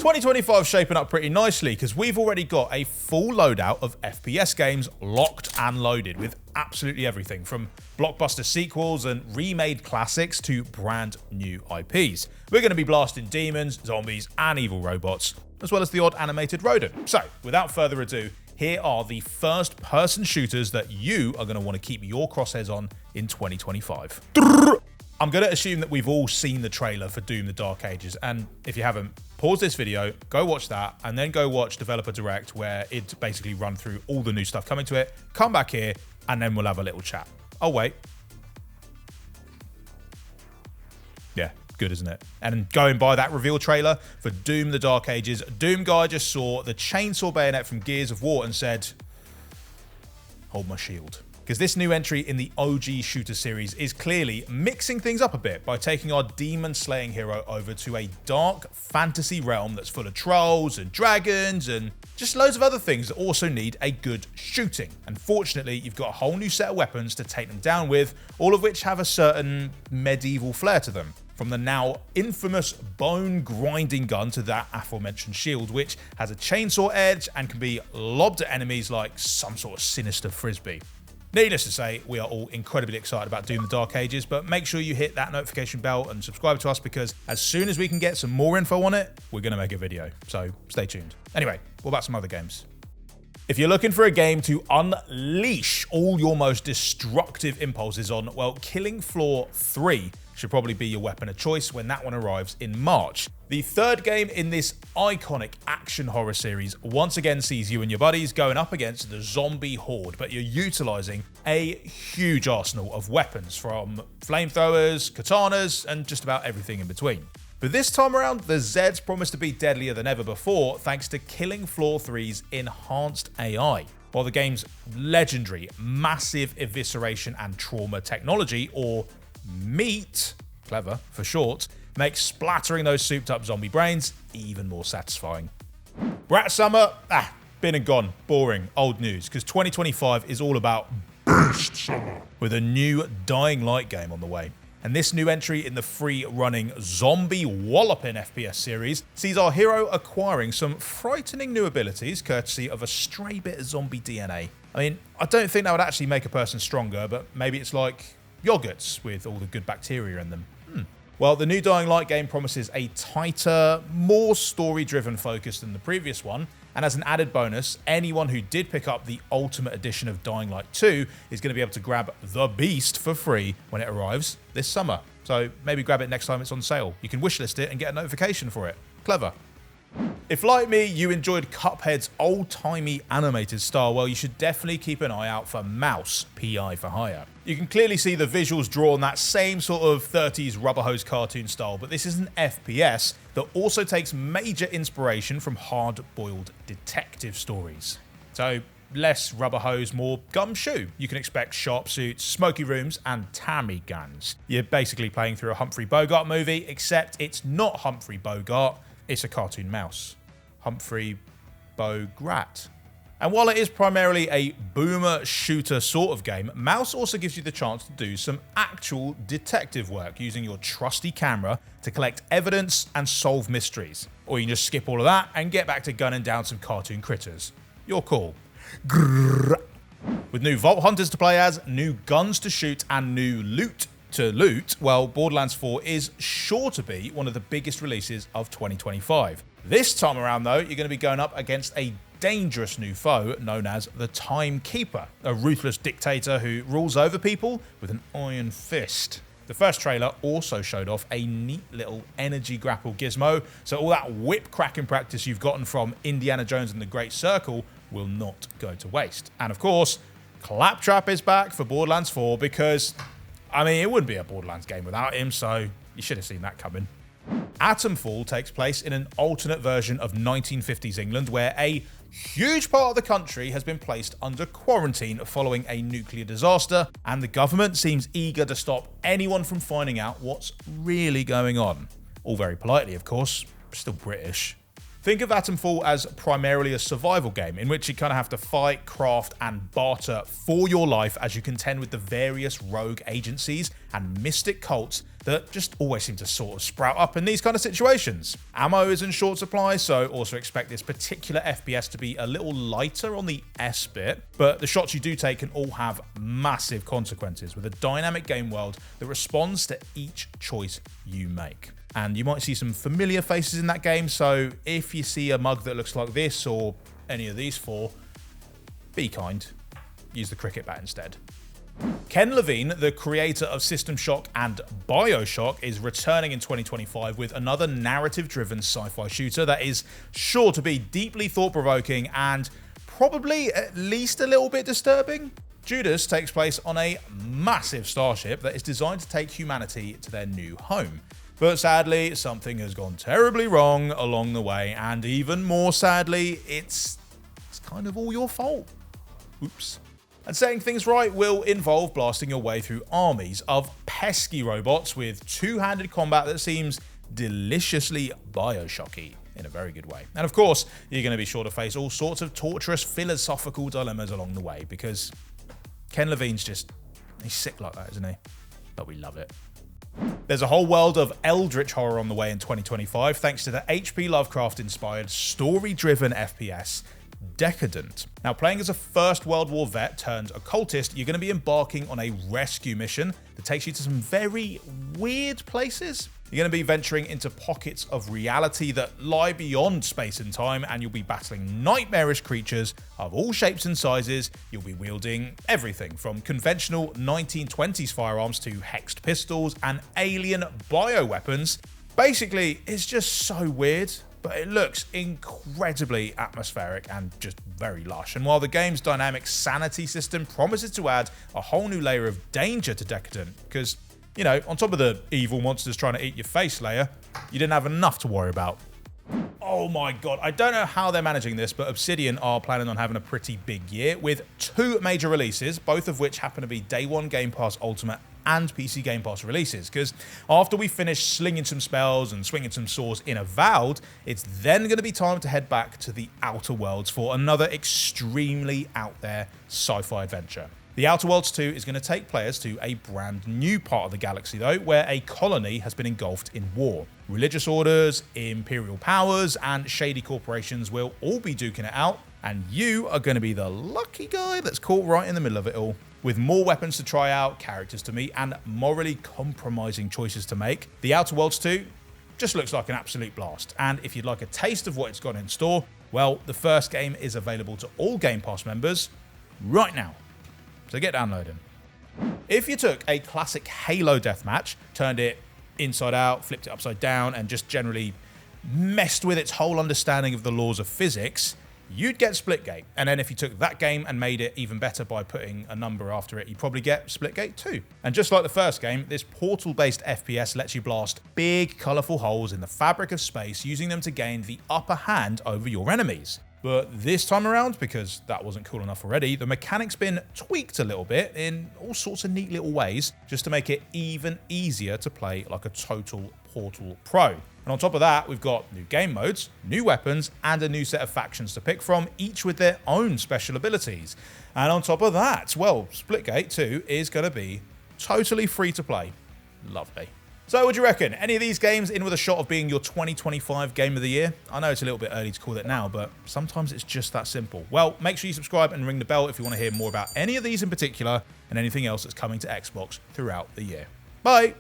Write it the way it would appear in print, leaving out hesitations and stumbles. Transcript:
2025 is shaping up pretty nicely because we've already got a full loadout of FPS games locked and loaded with absolutely everything from blockbuster sequels and remade classics to brand new IPs. We're going to be blasting demons, zombies, and evil robots, as well as the odd animated rodent. So, without further ado, here are the first-person shooters that you are going to want to keep your crosshairs on in 2025. I'm going to assume that we've all seen the trailer for Doom: The Dark Ages, and if you haven't, pause this video, go watch that, and then go watch Developer Direct, where it basically run through all the new stuff coming to it. Come back here, and then we'll have a little chat. Oh, wait. Yeah, good, isn't it? And going by that reveal trailer for Doom: The Dark Ages, Doom Guy just saw the chainsaw bayonet from Gears of War and said, hold my shield. Because this new entry in the OG shooter series is clearly mixing things up a bit by taking our demon-slaying hero over to a dark fantasy realm that's full of trolls and dragons and just loads of other things that also need a good shooting. And fortunately, you've got a whole new set of weapons to take them down with, all of which have a certain medieval flair to them. From the now infamous bone-grinding gun to that aforementioned shield, which has a chainsaw edge and can be lobbed at enemies like some sort of sinister frisbee. Needless to say, we are all incredibly excited about Doom: The Dark Ages, but make sure you hit that notification bell and subscribe to us because as soon as we can get some more info on it, we're going to make a video, so stay tuned. Anyway, what about some other games? If you're looking for a game to unleash all your most destructive impulses on, well, Killing Floor 3 should probably be your weapon of choice when that one arrives in March. The third game in this iconic action horror series once again sees you and your buddies going up against the zombie horde, but you're utilizing a huge arsenal of weapons from flamethrowers, katanas, and just about everything in between. But this time around, the Zeds promise to be deadlier than ever before thanks to Killing Floor 3's enhanced AI. While the game's legendary massive evisceration and trauma technology, or MEAT, clever for short, makes splattering those souped up zombie brains even more satisfying. Brat Summer, been and gone, boring, old news, because 2025 is all about Beast Summer, with a new Dying Light game on the way. And this new entry in the free-running zombie walloping FPS series sees our hero acquiring some frightening new abilities courtesy of a stray bit of zombie DNA. I mean, I don't think that would actually make a person stronger, but maybe it's like yogurts with all the good bacteria in them. Well, the new Dying Light game promises a tighter, more story-driven focus than the previous one, and as an added bonus, anyone who did pick up the Ultimate Edition of Dying Light 2 is going to be able to grab the Beast for free when it arrives this summer. So maybe grab it next time it's on sale. You can wishlist it and get a notification for it. Clever. If, like me, you enjoyed Cuphead's old-timey animated style, well, you should definitely keep an eye out for Mouse, P.I. for hire. You can clearly see the visuals draw on that same sort of 30s rubber hose cartoon style, but this is an FPS that also takes major inspiration from hard-boiled detective stories. So, less rubber hose, more gumshoe. You can expect sharp suits, smoky rooms, and Tammy guns. You're basically playing through a Humphrey Bogart movie, except it's not Humphrey Bogart. It's a cartoon mouse. Humphrey Bogart. And while it is primarily a boomer shooter sort of game, Mouse also gives you the chance to do some actual detective work using your trusty camera to collect evidence and solve mysteries. Or you can just skip all of that and get back to gunning down some cartoon critters. Your call. Grrr. With new Vault Hunters to play as, new guns to shoot, and new loot to loot, well, Borderlands 4 is sure to be one of the biggest releases of 2025. This time around, though, you're going to be going up against a dangerous new foe known as the Timekeeper, a ruthless dictator who rules over people with an iron fist. The first trailer also showed off a neat little energy grapple gizmo, so all that whip-cracking practice you've gotten from Indiana Jones and the Great Circle will not go to waste. And of course, Claptrap is back for Borderlands 4 because, I mean, it wouldn't be a Borderlands game without him, so you should have seen that coming. Atomfall takes place in an alternate version of 1950s England where a huge part of the country has been placed under quarantine following a nuclear disaster, and the government seems eager to stop anyone from finding out what's really going on. All very politely, of course, still British. Think of Atomfall as primarily a survival game in which you kind of have to fight, craft, and barter for your life as you contend with the various rogue agencies and mystic cults that just always seem to sort of sprout up in these kind of situations. Ammo is in short supply, so also expect this particular FPS to be a little lighter on the S bit, but the shots you do take can all have massive consequences with a dynamic game world that responds to each choice you make. And you might see some familiar faces in that game, so if you see a mug that looks like this or any of these four, be kind. Use the cricket bat instead. Ken Levine, the creator of System Shock and BioShock, is returning in 2025 with another narrative-driven sci-fi shooter that is sure to be deeply thought-provoking and probably at least a little bit disturbing. Judas takes place on a massive starship that is designed to take humanity to their new home. But sadly, something has gone terribly wrong along the way, and even more sadly, it's kind of all your fault. Oops. And setting things right will involve blasting your way through armies of pesky robots with two-handed combat that seems deliciously Bioshocky in a very good way. And of course, you're going to be sure to face all sorts of torturous philosophical dilemmas along the way, because Ken Levine's he's sick like that, isn't he? But we love it. There's a whole world of eldritch horror on the way in 2025 thanks to the H.P. Lovecraft-inspired story-driven FPS, Decadent. Now, playing as a First World War vet turned occultist, you're going to be embarking on a rescue mission that takes you to some very weird places. You're going to be venturing into pockets of reality that lie beyond space and time, and you'll be battling nightmarish creatures of all shapes and sizes. You'll be wielding everything from conventional 1920s firearms to hexed pistols and alien bioweapons. Basically, it's just so weird, but it looks incredibly atmospheric and just very lush. And while the game's dynamic sanity system promises to add a whole new layer of danger to Decadent, because, you know, on top of the evil monsters trying to eat your face layer, you didn't have enough to worry about. Oh my god, I don't know how they're managing this, but Obsidian are planning on having a pretty big year with 2 major releases, both of which happen to be Day 1 Game Pass Ultimate and PC Game Pass releases, because after we finish slinging some spells and swinging some swords in Avowed, it's then going to be time to head back to the Outer Worlds for another extremely out there sci-fi adventure. The Outer Worlds 2 is going to take players to a brand new part of the galaxy though, where a colony has been engulfed in war. Religious orders, imperial powers, and shady corporations will all be duking it out, and you are going to be the lucky guy that's caught right in the middle of it all. With more weapons to try out, characters to meet, and morally compromising choices to make, The Outer Worlds 2 just looks like an absolute blast. And if you'd like a taste of what it's got in store, well, the first game is available to all Game Pass members right now. So get downloading. If you took a classic Halo deathmatch, turned it inside out, flipped it upside down, and just generally messed with its whole understanding of the laws of physics, you'd get Splitgate. And then if you took that game and made it even better by putting a number after it, you'd probably get Splitgate 2. And just like the first game, this portal-based FPS lets you blast big, colourful holes in the fabric of space, using them to gain the upper hand over your enemies. But this time around, because that wasn't cool enough already, the mechanic's been tweaked a little bit in all sorts of neat little ways, just to make it even easier to play like a total Portal Pro. And on top of that, we've got new game modes, new weapons, and a new set of factions to pick from, each with their own special abilities. And on top of that, well, Splitgate 2 is going to be totally free to play. Lovely. So what do you reckon? Any of these games in with a shot of being your 2025 Game of the Year? I know it's a little bit early to call it now, but sometimes it's just that simple. Well, make sure you subscribe and ring the bell if you want to hear more about any of these in particular and anything else that's coming to Xbox throughout the year. Bye!